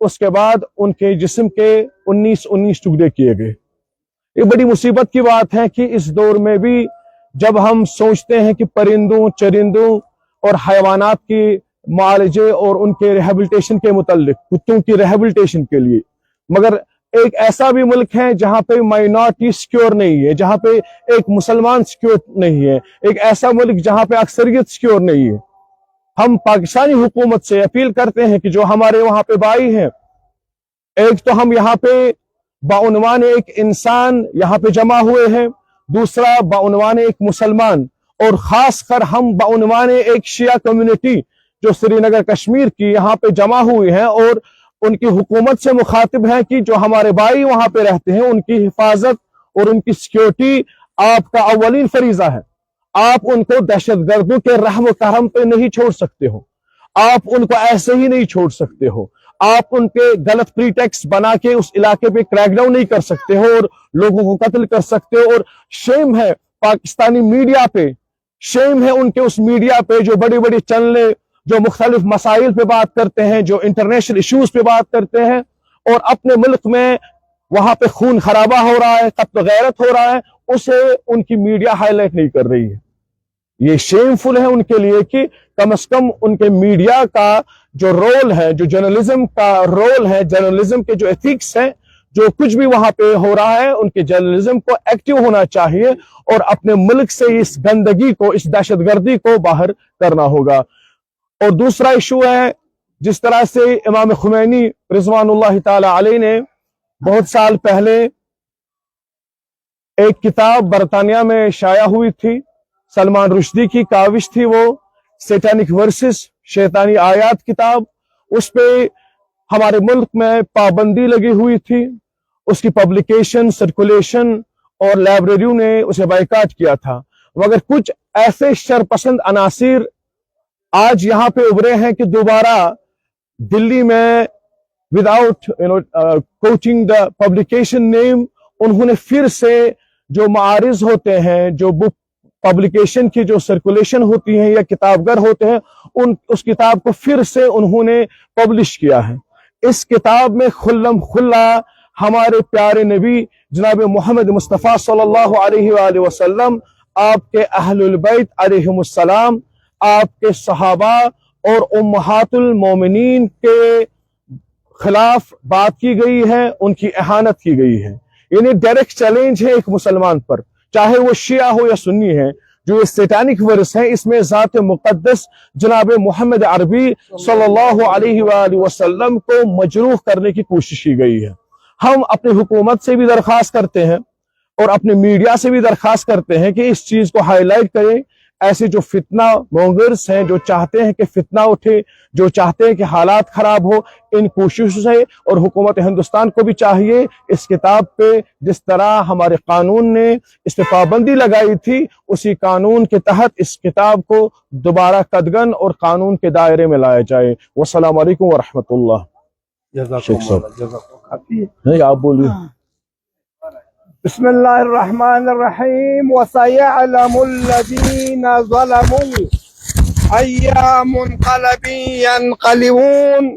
اس کے بعد ان کے جسم کے 19 ٹکڑے کیے گئے۔ یہ بڑی مصیبت کی بات ہے کہ اس دور میں بھی جب ہم سوچتے ہیں کہ پرندوں، چرندوں اور حیوانات کی معالجے اور ان کے ریہیبلیٹیشن کے متعلق، کتوں کی ریہیبلیٹیشن کے لیے، مگر ایک ایسا بھی ملک ہے جہاں پہ مائنورٹی سیکیور نہیں ہے، جہاں پہ ایک مسلمان سیکیور نہیں ہے، ایک ایسا ملک جہاں پہ اکثریت سیکیور نہیں ہے۔ ہم پاکستانی حکومت سے اپیل کرتے ہیں کہ جو ہمارے وہاں پہ بھائی ہیں، ایک تو ہم یہاں پہ بعنوان ایک انسان یہاں پہ جمع ہوئے ہیں، دوسرا بعنوان ایک مسلمان، اور خاص کر ہم بعنوان ایک شیعہ کمیونٹی جو سری نگر کشمیر کی یہاں پہ جمع ہوئی ہیں اور ان کی حکومت سے مخاطب ہیں کہ جو ہمارے بھائی وہاں پہ رہتے ہیں ان کی حفاظت اور ان کی سیکیورٹی آپ کا اولین فریضہ ہے۔ آپ ان کو دہشت گردوں کے رحم و کرم پہ نہیں چھوڑ سکتے ہو، آپ ان کو ایسے ہی نہیں چھوڑ سکتے ہو، آپ ان کے غلط پریٹیکسٹ بنا کے اس علاقے پہ کریک ڈاؤن نہیں کر سکتے ہو اور لوگوں کو قتل کر سکتے ہو۔ اور شیم ہے پاکستانی میڈیا پہ، شیم ہے ان کے اس میڈیا پہ جو بڑی بڑی چینلیں جو مختلف مسائل پہ بات کرتے ہیں، جو انٹرنیشنل ایشوز پہ بات کرتے ہیں، اور اپنے ملک میں وہاں پہ خون خرابہ ہو رہا ہے، قتل غیرت ہو رہا ہے، اسے ان کی میڈیا ہائی لائٹ نہیں کر رہی ہے۔ یہ شیم فل ہے ان کے لیے کہ کم از کم ان کے میڈیا کا جو رول ہے، جو جرنلزم کا رول ہے، جرنلزم کے جو ایتھکس ہیں، جو کچھ بھی وہاں پہ ہو رہا ہے، ان کے جرنلزم کو ایکٹیو ہونا چاہیے اور اپنے ملک سے اس گندگی کو، اس دہشت گردی کو باہر کرنا ہوگا۔ اور دوسرا ایشو ہے، جس طرح سے امام خمینی رضوان اللہ تعالی علیہ نے بہت سال پہلے ایک کتاب برطانیہ میں شائع ہوئی تھی، سلمان رشدی کی کاوش تھی وہ، سیٹینک ورسز، شیطانی آیات کتاب، اس پہ ہمارے ملک میں پابندی لگی ہوئی تھی، اس کی پبلیکیشن، سرکولیشن، اور لائبریریوں نے اسے بائیکاٹ کیا تھا۔ مگر کچھ ایسے شرپسند عناصر آج یہاں پہ ابھرے ہیں کہ دوبارہ دلی میں وداؤٹ کوچنگ دا پبلیکیشن نیم، انہوں نے پھر سے جو معارض ہوتے ہیں، جو بک پبلیکیشن کی جو سرکولیشن ہوتی ہیں یا کتاب گر ہوتے ہیں، اس کتاب کو پھر سے انہوں نے پبلش کیا ہے۔ اس کتاب میں خلم خلا ہمارے پیارے نبی جناب محمد مصطفیٰ صلی اللہ علیہ وآلہ وسلم، آپ کے اہل البیت علیہم السلام، آپ کے صحابہ اور امہات المومنین کے خلاف بات کی گئی ہے، ان کی اہانت کی گئی ہے۔ یعنی ڈائریکٹ چیلنج ہے ایک مسلمان پر، چاہے وہ شیعہ ہو یا سنی ہے۔ جو یہ سیٹانک ورس ہے، اس میں ذات مقدس جناب محمد عربی صلی اللہ علیہ وآلہ وسلم کو مجروح کرنے کی کوشش کی گئی ہے۔ ہم اپنی حکومت سے بھی درخواست کرتے ہیں اور اپنے میڈیا سے بھی درخواست کرتے ہیں کہ اس چیز کو ہائی لائٹ کریں۔ ایسے جو فتنہ مونگرز ہیں، جو چاہتے ہیں کہ فتنہ اٹھے، جو چاہتے ہیں کہ حالات خراب ہو، ان کوششوں سے، اور حکومت ہندوستان کو بھی چاہیے اس کتاب پہ جس طرح ہمارے قانون نے اس پہ پابندی لگائی تھی، اسی قانون کے تحت اس کتاب کو دوبارہ قدغن اور قانون کے دائرے میں لایا جائے۔ والسلام علیکم ورحمۃ اللہ۔ نہیں آپ بولیے۔ بسم اللہ الرحمن الرحیم۔ وَسَيَعْلَمُ الَّذِينَ ظَلَمُوا أَيَّ مُنْقَلَبٍ يَنْقَلِبُونَ۔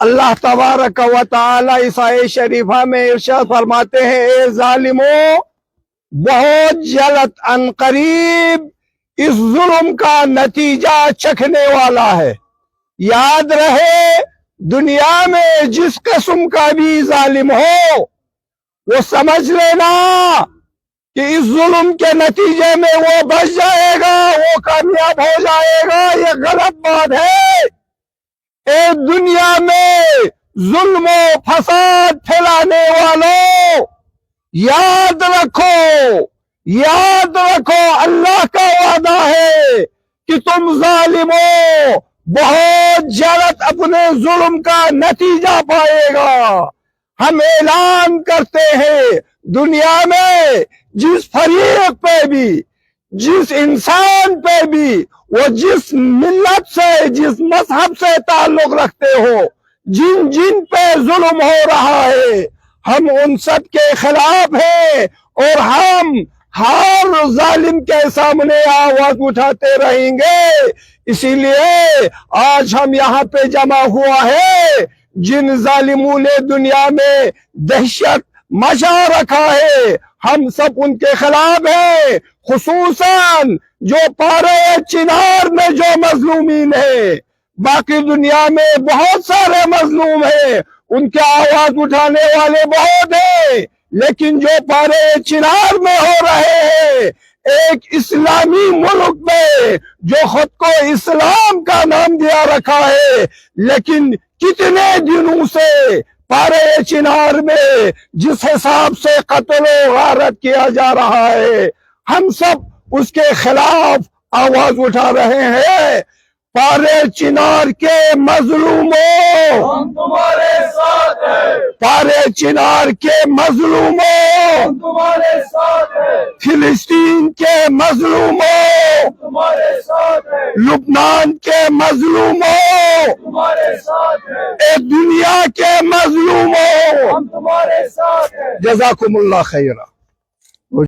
اللہ تبارک و تعالی اس آیت شریفہ میں ارشاد فرماتے ہیں، اے ظالموں، بہت جلد ان قریب اس ظلم کا نتیجہ چکھنے والا ہے۔ یاد رہے، دنیا میں جس قسم کا بھی ظالم ہو، وہ سمجھ لینا کہ اس ظلم کے نتیجے میں وہ بچ جائے گا، وہ کامیاب ہو جائے گا۔ یہ غلط بات ہے۔ اے دنیا میں ظلم و فساد پھیلانے والوں، یاد رکھو، یاد رکھو، اللہ کا وعدہ ہے کہ تم ظالموں بہت جلد اپنے ظلم کا نتیجہ پائے گا۔ ہم اعلان کرتے ہیں، دنیا میں جس فریق پہ بھی، جس انسان پہ بھی، وہ جس ملت سے، جس مذہب سے تعلق رکھتے ہو، جن جن پہ ظلم ہو رہا ہے، ہم ان سب کے خلاف ہیں اور ہم ہر ظالم کے سامنے آواز اٹھاتے رہیں گے۔ اسی لیے آج ہم یہاں پہ جمع ہوا ہے، جن ظالموں نے دنیا میں دہشت مچا رکھا ہے، ہم سب ان کے خلاف ہیں، خصوصاً جو پارے چنار میں جو مظلومین ہیں۔ باقی دنیا میں بہت سارے مظلوم ہیں، ان کے آواز اٹھانے والے بہت ہیں، لیکن جو پارے چنار میں ہو رہے ہیں، ایک اسلامی ملک میں جو خود کو اسلام کا نام دیا رکھا ہے، لیکن کتنے دنوں سے پارے چنار میں جس حساب سے قتل و غارت کیا جا رہا ہے، ہم سب اس کے خلاف آواز اٹھا رہے ہیں۔ پارے چنار کے مظلوموں، ہم تمہارے ساتھ ہیں، پارے چنار کے مظلوموں، ہم تمہارے ساتھ ہیں، فلسطین کے مظلوموں، تمہارے ساتھ ہیں، لبنان کے مظلوموں، تمہارے ساتھ ہیں، اے دنیا کے مظلوموں، ہم تمہارے ساتھ ہیں۔ جزاکم اللہ خیرہ۔